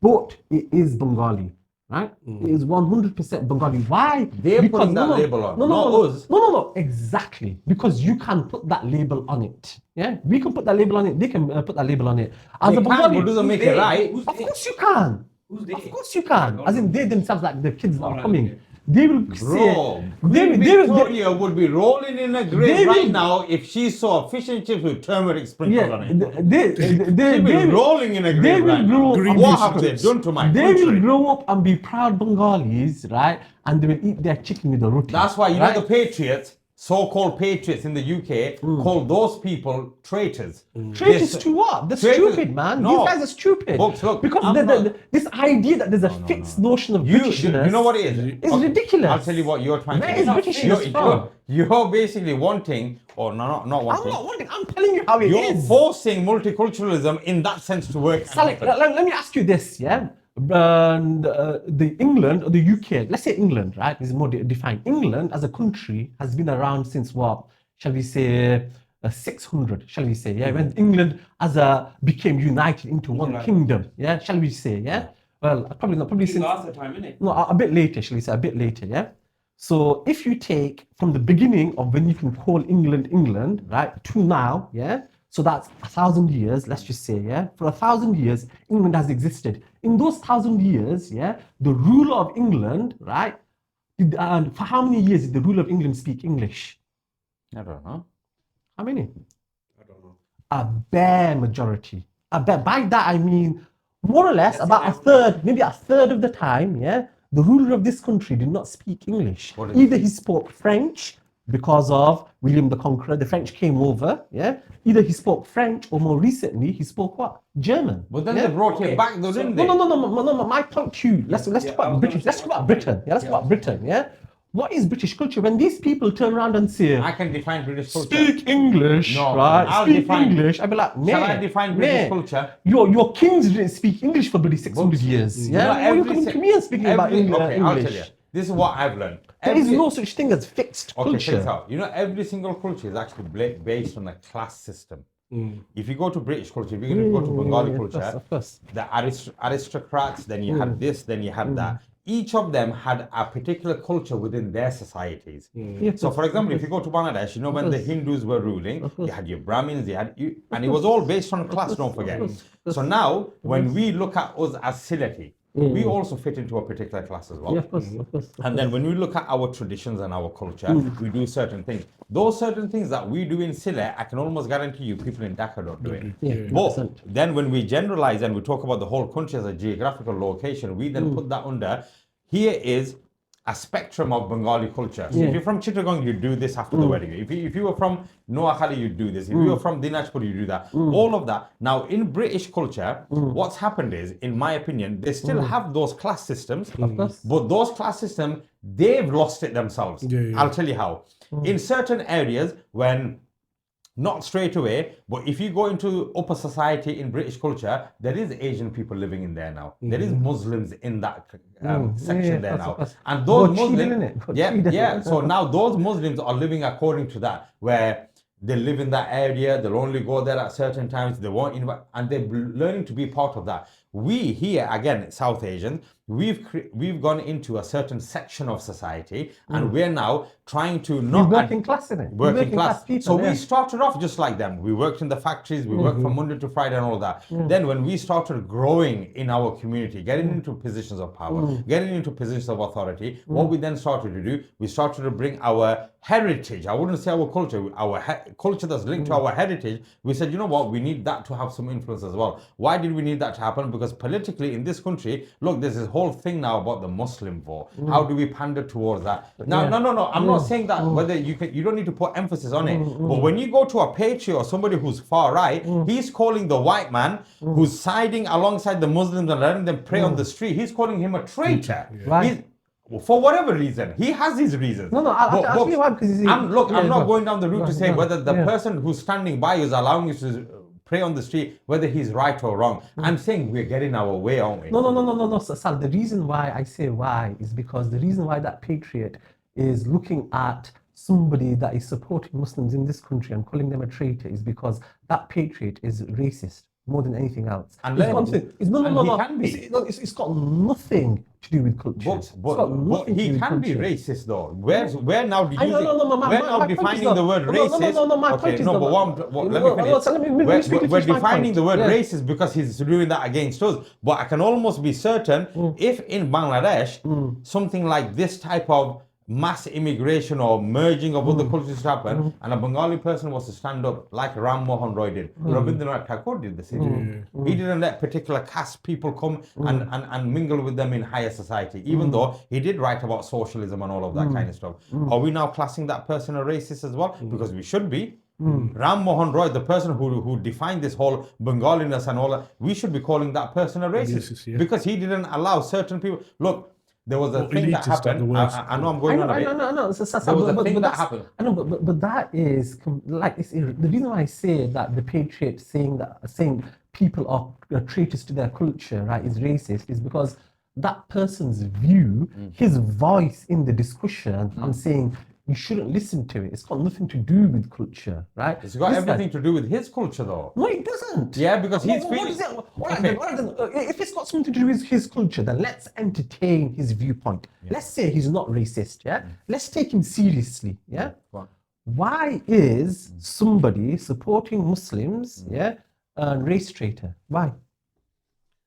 But it is Bengali, right? It is 100% Bengali. Why? They're putting that label on, not us. No, exactly. Because you can put that label on it. Yeah, we can put that label on it. They can put that label on it. As They a can, Bengali, but doesn't make it right. of course you can. Who's they? Of course you can. As in they themselves, like the kids that are Alright, coming, okay. they will Bro, say, Queen they will, Victoria would be rolling in a They grave right will- now if she saw fish and chips with turmeric sprinkled on it. they She'd be rolling in a grave will right grow now. up Green What fish have they chips. done to my They will country? grow up and be proud Bengalis, right? And they will eat their chicken with a roti. That's why, you right? know, the patriots, so-called patriots in the UK, call those people traitors. Traitors to what? They're Traitors- stupid, man. No. These guys are stupid. Folks, look, because I'm not- this idea that there's a fixed notion of Britishness. You know what it is? It's ridiculous. I'll tell you what you're trying Where to is do. Britishness from? You're basically wanting, or not I'm wanting. not wanting, I'm telling you how it You're is. forcing multiculturalism in that sense to work. Saleh, let me ask you this, yeah? And, the England or the UK, let's say England, right, is more defined. England as a country has been around since what, shall we say, 600, shall we say, yeah? When England became united into one kingdom, yeah, shall we say, yeah? Well, probably not, probably since, Last the time, innit? no, a bit later, shall we say, a bit later, yeah? So if you take from the beginning of when you can call England, England, right, to now, yeah? So that's 1,000 years, let's just say, yeah? For 1,000 years, England has existed. In those 1,000 years, yeah, the ruler of England, right, and for how many years did the ruler of England speak English? I don't know. How many? I don't know. A bare majority. By that I mean more or less about a third, maybe a third of the time, yeah, the ruler of this country did not speak English. What did Either he spoke French because of William the Conqueror, the French came over, yeah. Either he spoke French or more recently he spoke what? German. But then yeah? they brought it back though, didn't they? No. My point to you. Let's talk about British. Let's talk about Britain. Yeah, let's talk about Britain. Yeah. What is British culture? When these people turn around and say, I can define British culture. speak English, No, right? I'll Speak define- English. I'd be like, Shall I man, define British culture? Your kings didn't speak English for bloody 600 years. You know, Yeah. What are you coming to me and speaking about okay, I'll English? tell you. This is what I've learned. There is no such thing as fixed Okay, check this culture. out. You know, every single culture is actually based on a class system. If you go to British culture, if you're going to go to Bengali culture, Of course. the aristocrats, then you had this, then you had that. Each of them had a particular culture within their societies. Yeah, So, for example, if you go to Bangladesh, you know, when the Hindus were ruling, you had your Brahmins, and it was all based on class, don't forget. So now, when we look at us as Sylheti, we also fit into a particular class as well. Yeah, of course. And then when we look at our traditions and our culture, we do certain things. Those certain things that we do in Sylhet, I can almost guarantee you people in Dhaka don't do it. Yeah, But 100%. then when we generalize and we talk about the whole country as a geographical location, we then put that under, here is a spectrum of Bengali culture. So if you're from Chittagong, you do this after the wedding. If you were from Noakhali, you do this. If you were from Dinajpur, you do that. All of that. Now, in British culture, what's happened is, in my opinion, they still have those class systems, but those class systems, they've lost it themselves. Yeah. I'll tell you how. In certain areas, when not straight away, but if you go into upper society in British culture, there is Asian people living in there now. There is Muslims in that section there now. And those Got cheated, Muslims, innit? Got cheated. yeah. So now those Muslims are living according to that, where they live in that area, they'll only go there at certain times, they won't invite, and they're learning to be part of that. We here, again, South Asians, we've gone into a certain section of society, and we're now trying to not Working class, innit? working class. people, So yeah. we started off just like them. We worked in the factories, we worked from Monday to Friday and all that. Then when we started growing in our community, getting into positions of power, getting into positions of authority, what we then started to do, we started to bring our heritage. I wouldn't say our culture, culture that's linked to our heritage. We said, you know what, we need that to have some influence as well. Why did we need that to happen? Because politically in this country, look, there's this whole thing now about the Muslim vote. How do we pander towards that? Now, no, I'm not saying that whether you don't need to put emphasis on it. But when you go to a patriot or somebody who's far right, he's calling the white man who's siding alongside the Muslims and letting them pray on the street, he's calling him a traitor. Right. For whatever reason, he has his reasons. No, I'll tell you why, because I'm not going down the route to say whether the person who's standing by you is allowing you to pray on the street, whether he's right or wrong. I'm saying we're getting our way, aren't we? No, Sal. The reason why I say why is because the reason why that patriot is looking at somebody that is supporting Muslims in this country and calling them a traitor is because that patriot is racist more than anything else. And It's let- got nothing- it's- no, and no, he no, can be. it's got nothing to do with culture. But It's got nothing to he do with can be culture. racist though. Where now I know, no, we're now my point is defining not- the word no, racist. no, my Okay, point is no, not- but let me no, finish. so let me speak to We're finish my defining point. the word Yeah. racist because he's doing that against us. But I can almost be certain if in Bangladesh something like this type of mass immigration or merging of other cultures to happen, and a Bengali person was to stand up like Ram Mohan Roy did. Rabindranath Tagore did the same. He didn't let particular caste people come and mingle with them in higher society, even though he did write about socialism and all of that kind of stuff. Are we now classing that person a racist as well? Because we should be. Ram Mohan Roy, the person who defined this whole Bengaliness and all that, we should be calling that person a racist yeah. because he didn't allow certain people. Look, there was a thing that elitist at the happened. worst. I know I'm going on a bit. I know. There was a thing that happened. I know, but that is like the reason why I say that the patriot saying people are traitors to their culture, right, is racist, is because that person's view, his voice in the discussion, I'm saying you shouldn't listen to it. It's got nothing to do with culture, right? It's got This guy- everything to do with his culture, though. No, it doesn't. Yeah, because he's What feeling. is it? All right, then, if it's got something to do with his culture, then let's entertain his viewpoint. Let's say he's not racist, yeah? Let's take him seriously, yeah? Go on. Why is somebody supporting Muslims, yeah, a race traitor? Why?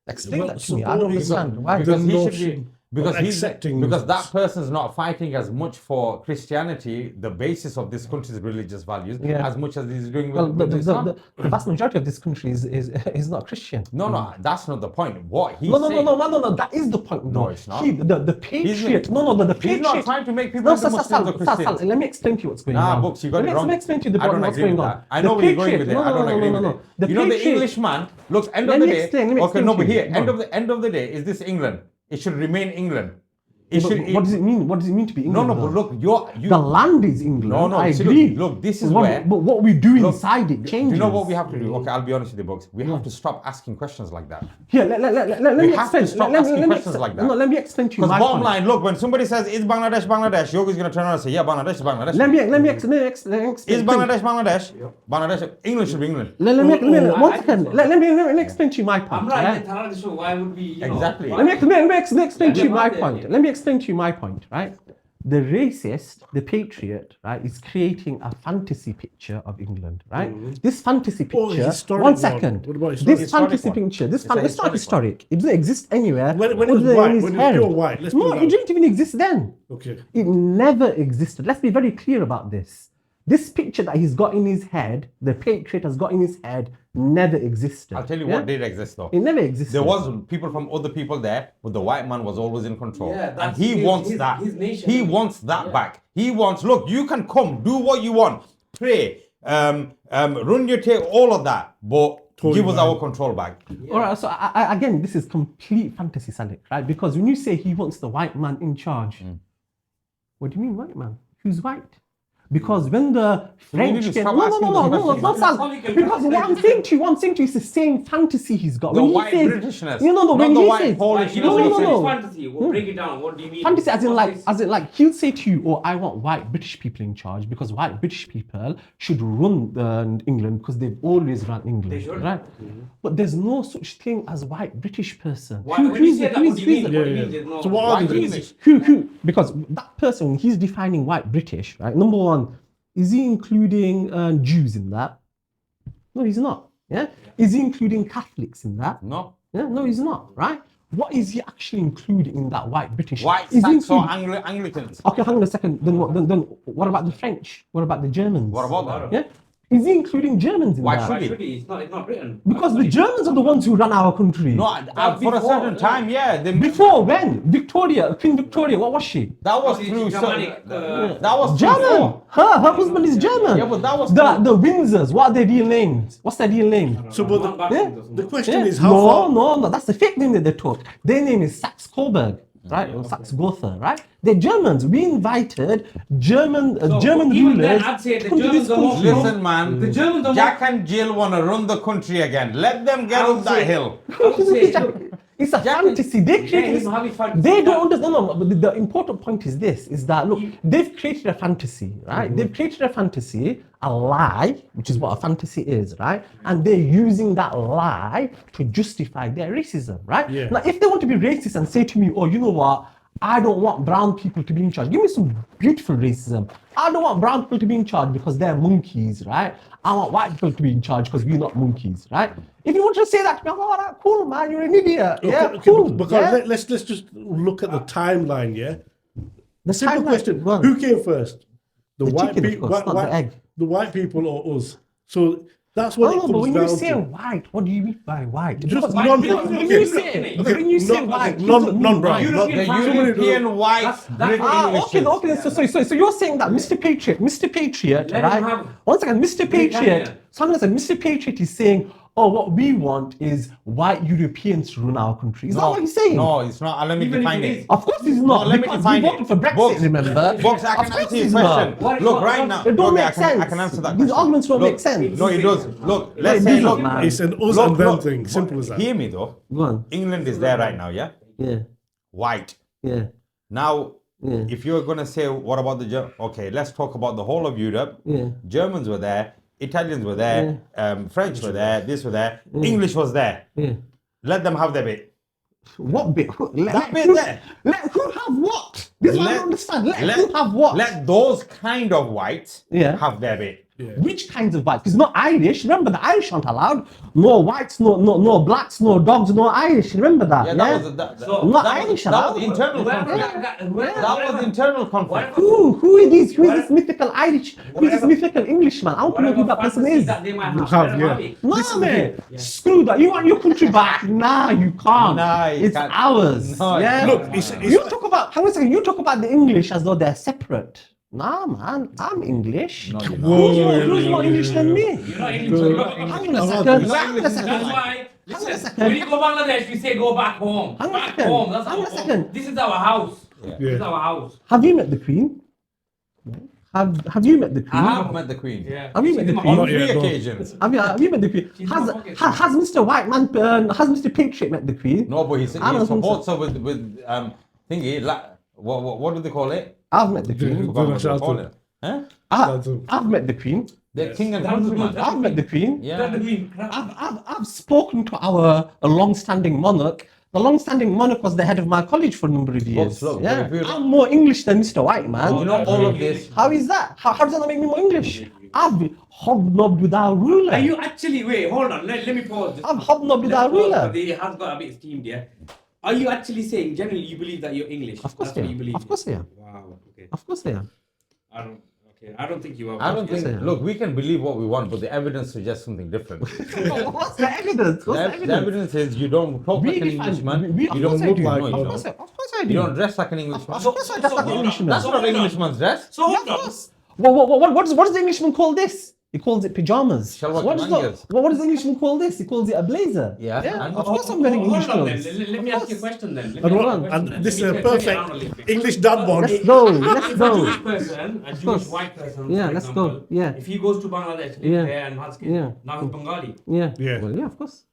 Explain Well, that to me. I don't supporting- understand. Why? Because The he should notion be. Because of he's accepting because that Muslims. person's not fighting as much for Christianity, the basis of this country's religious values, Yeah. as much as he's doing with, Well, with Islam. the vast majority of this country is not Christian. No, that's not the point. What he's No, saying. that is the point. No, it's not. The patriot. The He's patriot. not trying to make people No, into Muslims or Christians. Let me explain to you what's going Nah, on. books, you got let it wrong. Let me explain to you I don't what's agree going with on. that. I know where you're going with it. I don't agree with no. it. The You know, the patriot- Englishman, look, end Let of the me day. explain, let me Okay, explain no, to but you. here, Go on. end of the day, is this England? It should remain England. It But should. what does it mean? What does it mean to be No, England? no, but though? look, you. The land is England. No, no, I see, agree. look, this is But where- But what we do Look, inside it Do changes. you know what we have to do? Okay, I'll be honest with you, Bugs. We have to stop asking questions like that. Here, let We me have to explain. stop let asking me questions explain- like that. No, let me explain to you Because my bottom point. line, look, when somebody says, is Bangladesh, Yogi's going to turn around and say, yeah, Bangladesh is Bangladesh. Let me explain. Is Bangladesh? Bangladesh, English should be England. Let me one I second. think so. Let me explain to you my point. I'm right? right in Tarad, so why would we, you know, Exactly. why- Let me explain to you my Yeah. point. Let me explain to you my point, right? The racist, the patriot, right, is creating a fantasy picture of England, right? This fantasy Oh, picture. historic One one. second. What about This historic fantasy one? picture. It's a It's not historic historic. It doesn't exist anywhere. When it was other than white, in his when it was head. pure white, let's No, put it it that didn't even exist then. Okay. It never existed. Let's be very clear about this. This picture that he's got in his head, the patriot has got in his head, never existed. I'll tell you yeah? what did exist though. It never existed. There was people from other people there, but the white man was always in control. Yeah, and that's he wants his that. nation. He wants that back. He wants, look, you can come, do what you want, pray, run your tail, all of that, but give us our control back. All right, so again, this is complete fantasy, Salik, right? Because when you say he wants the white man in charge, what do you mean white man? Who's white? Because when the French need to came, stop no, asking those questions. not That's how Sal. we can Because trust what I'm saying to you is the same fantasy he's got. The When he white says- Britishness, You know, not when the he white says, Polish. You know, No, when no, you say no. fantasy, well, break it down. What do you mean? Fantasy, as in What's this? like he'll say to you, "Oh, I want white British people in charge because white British people should run England because they've always run England, They should. right?" But there's no such thing as white British person. Why, when you say that, what do you mean? What do you yeah. mean? There's no- So what why are do the you reasons? Who? Because that person, when he's defining white British, right? Number one, is he including Jews in that? No, he's not. Yeah. Is he including Catholics in that? No. Yeah. No, he's not. Right. What is he actually including in that white British? White Is he Saxon or including- Anglicans. Okay, hang on a second. Then what about the French? What about the Germans? What about them? Yeah. Is he including Germans in Why that? should Why he? should he? It's not written. Because the Germans are the ones who run our country. No, for a before, certain yeah. time, yeah. Before when? Queen Victoria, what was she? That was It's through. Germanic, that was German. before. Her husband is German. Yeah, but that was the Windsors. What are their real names? What's their real name? So, but Yeah. the question Yeah. is how far. No, that's the fake name that they took. Their name is Saxe-Coburg. right? Or Saxe-Gotha, right? They're Germans. We invited German So German even rulers. then, I'd say the to Germans this are more country. Listen, man. The Germans are Jack and Jill want to run the country again. Let them get I would up that say- hill. I would say, look, It's a fantasy. They Yeah, created he's this. having fantasy. They don't Yeah. understand. No, but the important point is this: is that look, they've created a fantasy, right? They've created a fantasy, a lie, which is what a fantasy is, right? And they're using that lie to justify their racism, right? Yeah. Now, if they want to be racist and say to me, "Oh, you know what? I don't want brown people to be in charge." Give me some beautiful racism. I don't want brown people to be in charge because they're monkeys, right? I want white people to be in charge because we're not monkeys, right? If you want to say that to me, I'm like, "Oh, that's cool, man. You're an idiot." Yeah, cool. Because yeah. let's just look at the timeline. Yeah. The Simple timeline- question: go on. who came first? The white chicken, of people, course, not the egg. the white people or us? So that's what it Oh, comes but when down you say to. white, what do you mean by white? Just Because non- when okay, you say, when you say white, you don't mean non-brown, white. not- The European European white That's- British Ah, okay. So you're saying that Mr. Patriot, Let him right? have- One second, Mr. Britannia. Patriot. Someone said Mr. Patriot is saying, "Oh, what we want is white Europeans to run our country." Is that what he's saying? No, it's not. Let me Even if define it it. is. Of course he's not. let me because define he it. voted for Brexit, Books. remember? Books, I Of can course answer your he's question. not. What- Look, what- right what- now. It don't okay, make I can sense. answer that These question. arguments don't Look, make sense. No, it does. Look, let's it say, does look. not, man. It's an us Look, and them look. thing. Simple as that. Hear me though. Go on. England is there right now, yeah? Yeah. White. Yeah. Now, Yeah. if you're going to say, what about the Germans? Okay, let's talk about the whole of Europe. Yeah. Germans were there, Italians were there, French were there, this were there, English was there. Yeah. Let them have their bit. What bit? That bit who, there. Let who have what? This is what I don't understand. Let who have what? Let those kind of whites Yeah. have their bit. Which kinds of whites? Because not Irish. Remember, the Irish aren't allowed. No whites, no blacks, no dogs, no Irish. Remember that? Yeah, Yeah. that So, not that Irish was allowed. internal Whoever conflict. That was internal conflict. Who is this? Who is this Whatever- mythical Irish? Who is this mythical Englishman? I want to know who that person is. That they might have. have, let them yeah. have it. Nah, man. Screw that. You want your country back? Nah, you can't. Nah, you it's can't. ours. No, yeah. Look, it's You talk about. Hang on a second. You talk about the English as though they're separate. Nah, man. I'm English. No, you're not. Who's more English than me? You're not English. You're not English. Hang on a You're second. not Hang on a That's second. why. Hang on a Listen, second. when you go Bangladesh, we say go back home. Hang on a Back second. home. That's Hang on our a second. home. This is our house. Yeah. This is our house. Have you met the Queen? Have you met the Queen? I have met the Queen. Yeah. Have you met the She's in my Queen? On Not yet, 3 no. occasions. Have you met the Queen? She's in my pocket. Has Mr. Whiteman, has Mr. Patriot met the Queen? No, but he I don't think supports her with thingy. What do they call it? I've met the Queen. Forgot what they National call anthem. it. Huh? I've met the Queen. The king and That was countryman. good. I've met the Queen. Yeah. That's the Queen. I've spoken to our long-standing monarch. The long-standing monarch was the head of my college for a number of years. look, yeah. if you- I'm more English than Mr. White, man. You know all of this. How is that? How does that not make me more English? I've hobnobbed with our ruler. Are you actually, wait, hold on, let me pause. I've hobnobbed with our ruler. It has got a bit steamed, yeah? Are you actually saying, generally, you believe that you're English? Of course That's I what you am. believe? Of course I am. Wow, okay. Of course I am. I don't think you are. I don't think. Yeah. Look, we can believe what we want, but the evidence suggests something different. What's the evidence? What's the The evidence? evidence is you don't talk like an Englishman. Of You don't course I look do. like. No, Of you course don't. of course I do. You don't dress like an Englishman. Of course I dress like an Englishman. That's not an Englishman's dress. So Yeah, hold of on. course. What does the Englishman call this? He calls it pajamas. Shalwat What does mangas. what does the Englishman call this? He calls it a blazer. Yeah, and- Of course I'm wearing English Hold on then. clothes. Let me ask you a question then. And, and this is a perfect English dad bod. Let's go. Let's If a go. Jewish person, a Jewish course. white person, Yeah, for let's example, go. Yeah. if he goes to Bangladesh, lives Yeah. there and has kids, Yeah. now he's Bengali. Yeah. Yeah. Well, yeah, of course.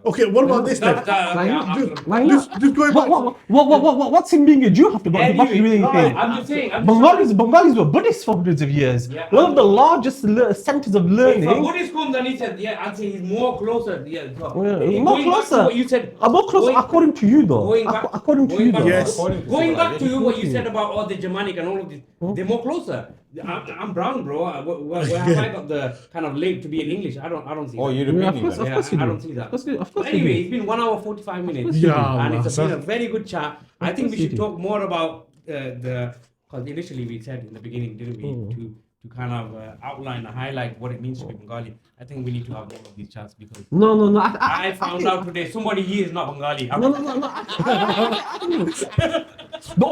Okay, what about this then? Why not? Just, Why not? just going back. What's in being a Jew have to go to Anyway, doing anything? I'm just saying. Bengalis were Buddhists for hundreds of years. Yeah, One of the largest centers of If a learning. Buddhist comes and he said, yeah, I'd say he's more closer. Yeah, so, Yeah, going more back to closer. what you said. More closer, going- according to you, though. Going back, According to going you, back, though. Yes. According to Going back to civilization. what you said about all the Germanic and all of this, they're more closer. I'm brown, bro. Where have I got the kind of link to be in English? I don't see. Oh, that. European Yeah, of course, even. of course you I do. don't see that. Of course you Anyway, do. it's been 1 hour 45 minutes, course you do. Yeah, and it's man. been a very good chat. I think we course you should do. talk more about the because initially we said in the beginning, didn't we, to kind of outline and highlight what it means to be Bengali. I think we need to have more of these chats because No. I found out today somebody here is not Bengali. No. The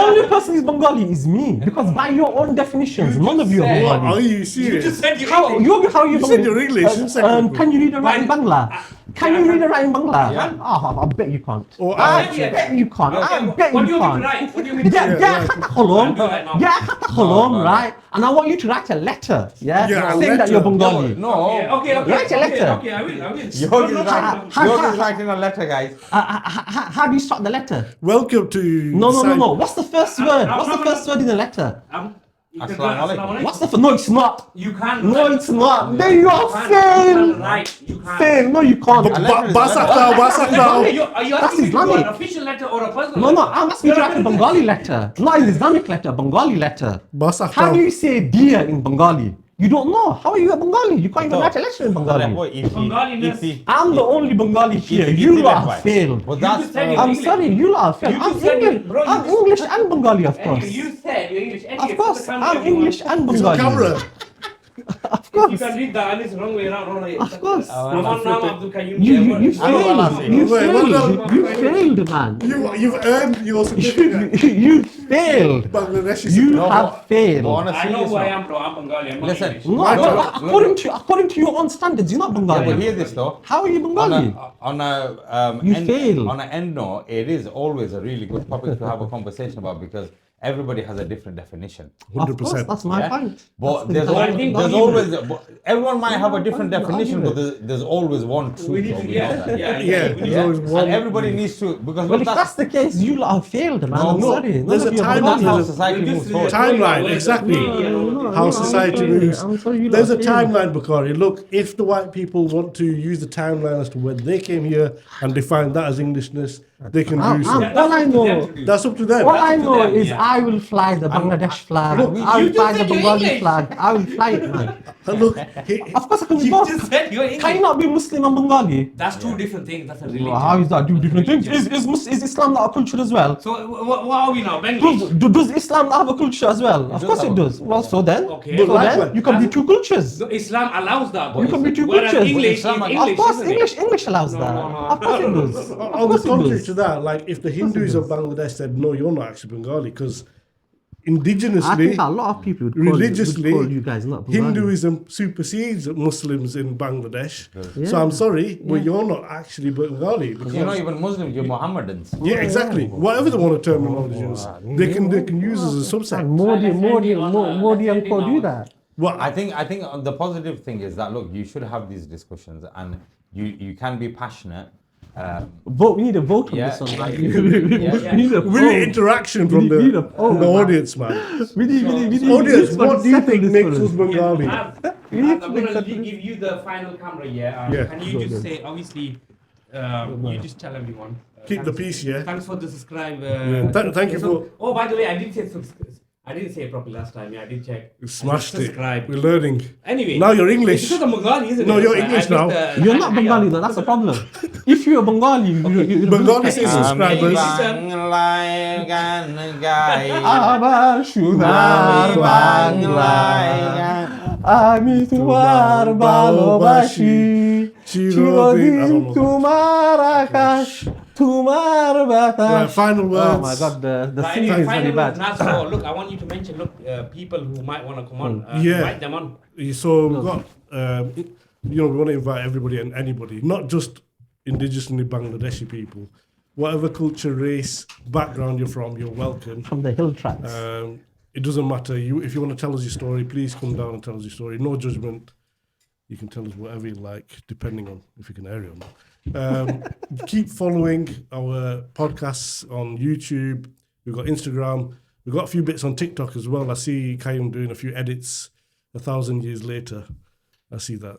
only person is Bengali is me, because by your own definitions, none of you are said- Are Bengali. you You serious? just said you're How English. you You said you're English. Can you read and write in Bangla? Can you read and write in Bangla? Oh, I bet you can't. I bet you can't. I bet What do you you want can't. me to write? What do you want me to Yeah, write? yeah, kata kolom. do that now. Yeah, kata kolom, no. right? And I want you to write a letter, yeah, Yeah, a saying that you're letter. Bengali. No. Okay. Write a letter. Okay, I will. Yours is writing a letter, guys. How do you start the letter? Welcome to. No. What's the first word? What's the first word in the letter? You can Assalamu write alaikum. What's the first? No, it's not. You can't. No, write. it's not. There you are, You fail. can't write. You can't. Fail. No, you can't. Basak now, Basak now. Are you That's asking me to do Islamic. an official letter or a personal No, letter? I'm asking you to write a Bengali letter. Not an Islamic letter, a Bengali letter. Basak How now. do you say dear in Bengali? You don't know. How are you a Bengali? You can't even write a letter in Bengali. Bengaliness. I'm the only Bengali here. If You he lot went have failed. But You that's just said I'm English. sorry, you lot have failed. You I'm just said English. it, bro. I'm You English and Bengali, of course. You said you're English. Of course, I'm English and It's on Bengali. camera. Of You course. can read that and it's wrong way around. Wrong way. Of course. You Wait, failed. You failed, man. You've earned your certificate. You failed. Bangladeshi You certificate. have failed. I know who I am, bro. I'm Bengali. I'm not Listen, English. No, Right, but according to your own standards, you're not Yeah, Bengali. but hear this though. How are you Bengali? You fail. On an end note, it is always a really good topic to have a conversation about because everybody has a different definition. Of course, that's my Yeah? point. But That's there's the always everyone might have a different Argument. definition, but there's always one truth. We need though, to, we know that. Yeah, there's Yeah? always one. And everybody needs to because Well, look, if that's the case, you lot have failed, man. I'm no, sorry. there's None a of you are time- that's how Bengali. society moves forward. Timeline, exactly. How I'm society sorry. moves. I'm sorry, you There's a lot failed. timeline, Bukhari. Look, if the white people want to use the timeline as to when they came here and define that as Englishness, they can do so. All I know, That's up to them. all I know them, is yeah. I will fly the Bangladesh flag. Look, I will you fly just the said you're Bengali English. flag. I will fly it, man. And look, Of course, I can be You both. just said you're Can you English. not be Muslim and Bengali? That's two different things. That's a religion. Well, how is that two different things? Is Islam not a culture as well? So what are we now? Benglish? Does Islam not have a culture as well? Of course it does. Well, so then, Okay. so But then likewise- you can be two cultures. So Islam allows that. You can be two Whereas cultures. English is Islam- of English. Of course, isn't it? English allows that. no, no. Of course it does. Of on the course it contrary does. to that, like if the Hindus of Bangladesh said, no, you're not actually Bengali, because I think indigenously, a lot of people would religiously, call you guys not Bengali. Hinduism supersedes Muslims in Bangladesh. Yeah. So I'm sorry, but you're not actually Bengali. Because you're not even Muslims, you're Mohammedans. Yeah, exactly. Whatever they want to terminology use, they can use as a subset. And Modi and co do that. What I think the positive thing is that look, you should have these discussions and you can be passionate. Vote. We need a vote on Yeah. this one. Like, Yeah. we need a we need vote. interaction We from need the, a poll, from the man. audience, man. We need Audience, this one what to do you settle think this makes for us Bengali? I'm going to give you the final camera, yeah? Yeah. Can you just say, obviously, you just tell everyone. Keep the thanks- peace, yeah? Thanks for the subscribe. Yeah, thank you for- Oh, by the way, I didn't say subscribe. I didn't say it properly last time. Yeah, I did check. You smashed it. Subscribe. We're learning. Anyway. Now you're English. It's because I'm Bengali, isn't it? No, you're So I English missed now. the- You're not Bengali though, that's the problem. If you're Bengali, you Bengali says subscribers. আবার সুদার বাংলায় আমি তোমার ভালোবাসি চিরদিন তোমার আকাশ তোমার বাতাস. Right, final Oh words. my god, the Right, singing anyway, is very final bad. words, Nas, so look, I want you to mention, people who might want to come on, Yeah. invite them on. So we've got, we want to invite everybody and anybody, not just indigenously Bangladeshi people. Whatever culture, race, background you're from, you're welcome. From the hill tracks. It doesn't matter. If you want to tell us your story, please come down and tell us your story. No judgment. You can tell us whatever you like, depending on if you can air it or not. Keep following our podcasts on YouTube. We've got Instagram. We've got a few bits on TikTok as well. I see Kayum doing a few edits 1,000 years later. I see that.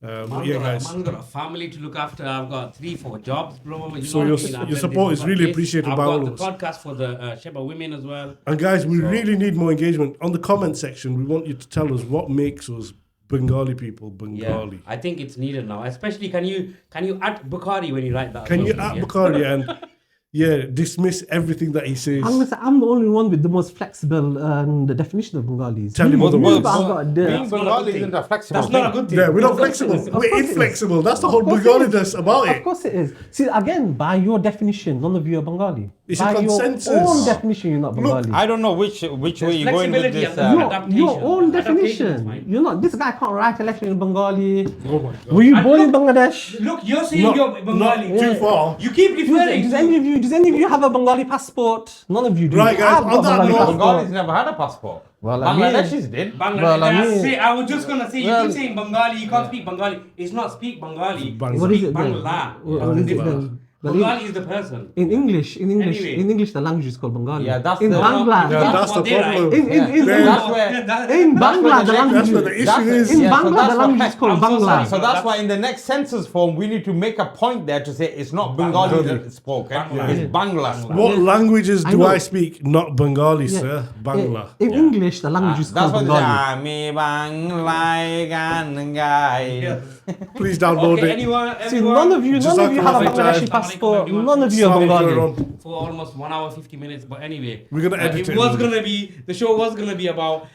But yeah, guys. I've got a family to look after. I've got 3-4 jobs, bro. You So know your- what I mean? I've your done support this is really podcast. appreciated I've by got all the of us. podcast for the Sheba women as well. And guys, we really need more engagement. On the comment section, we want you to tell us what makes us Bengali people Bengali. I think it's needed now. Especially, can you add Bukhari when you write that? Can as you well, at yeah? Bukhari and dismiss everything that he says? I'm gonna say I'm the only one with the most flexible the definition of Bengalis. Tell him otherwise. Being That's not a Bengali good isn't thing. a flexible That's not a thing. good thing. Yeah, we're not flexible. We're course it is. inflexible. That's the whole Of course it is. Bengali-ness about Of it. course it is. See, again, by your definition, none of you are Bengali. It's By a your consensus. own definition, you're not Bengali. I don't know which way There's you're going with flexibility this. and your adaptation. own Adaptation is definition. fine. You're not. This guy can't write a letter in Bengali. Oh my God. Were you And born in look- Bangladesh? Look, you're saying Not- you're Bengali. not too far. You keep referring Does to... any of you have a Bengali passport? None of you do. Right, guys, I've got on that Bengali note- passport. Bengalis never had a passport. Well, I mean- Bangladeshis did. Bangladesh. Well, I mean- I was just gonna say, you Well- keep saying Bengali, you can't speak Bengali. It's not speak Bengali. Bangla. What is Speak it then? Bangla. What That's the is it difference. then? But Bengali is the person. In English, Anyway. in English, the language is called Bengali. Yeah, that's in the- Bangla. Yeah, that's the what they problem. write. In That's where. in Bangla, the language That's where the is. issue is. In Yeah, so Bangla, that's the what- language is called I'm so Bangla. sorry. So that's why in the next census form we need to make a point there to say it's not Bengali that's spoken, Bangla. it's Bangla. What languages I do know. I speak? Not Bengali, Yeah. sir. Bangla. In English, the language is That's called what they Bengali. say. Me Bangla gan guy. Please download Okay, it. anyone, See, everyone, none of you have a Jazakallah Bangladeshi khairan. passport. Assalamualaikum, None of you are Assalamu Bengali. alaikum. for almost 1 hour 50 minutes. But anyway, We're gonna edit it it, was really. gonna be the show was gonna be about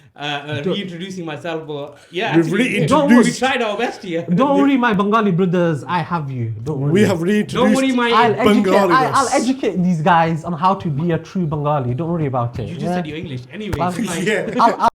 reintroducing myself. But yeah, We've actually, reintroduced- we tried our best here. Don't worry, my Bengali brothers. I have you. Don't worry. We have Don't reintroduced. worry, my. I'll educate these guys on how to be a true Bengali. Don't worry about it. You just yeah? said your English. Anyway, Well, good night. Yeah. I'll